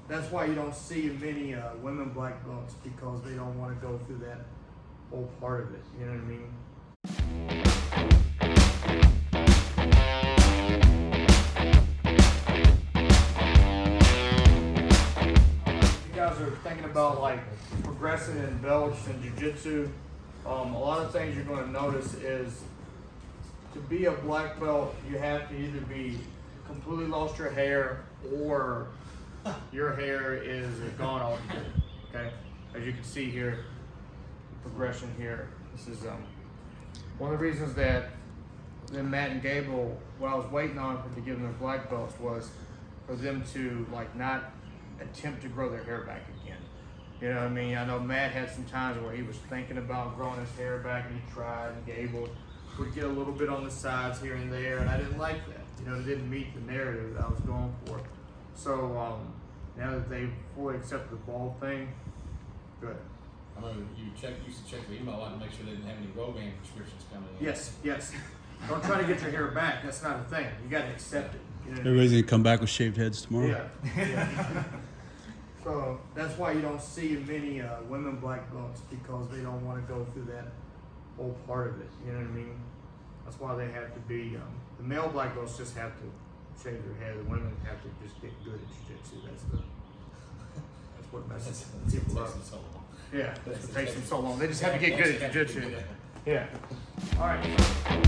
that's why you don't see many women black belts, because they don't want to go through that whole part of it. You know what I mean? You guys are thinking about like progressing in belts and jiu-jitsu. A lot of things you're going to notice is, to be a black belt, you have to either be completely lost your hair or your hair is gone altogether. Okay, as you can see here, progression here. This is one of the reasons that Matt and Gable, what I was waiting on to give them their black belts, was for them to like not attempt to grow their hair back again. You know what I mean? I know Matt had some times where he was thinking about growing his hair back, and he tried, and Gable would get a little bit on the sides here and there, and I didn't like that. You know, it didn't meet the narrative that I was going for. So now that they fully accepted the bald thing, good. I know you used to check the email out to make sure they didn't have any Rogaine prescriptions coming in. Yes. Don't try to get your hair back. That's not a thing. You got to accept it. You know what I mean? Everybody's gonna come back with shaved heads tomorrow. Yeah. So that's why you don't see many women black belts, because they don't want to go through that whole part of it. You know what I mean? That's why they have to be, the male black belts just have to shave their hair. The women have to just get good at jiu-jitsu. That's what messes people up. Yeah, it takes them so long. They just have to get good at jiu-jitsu. Yeah. All right.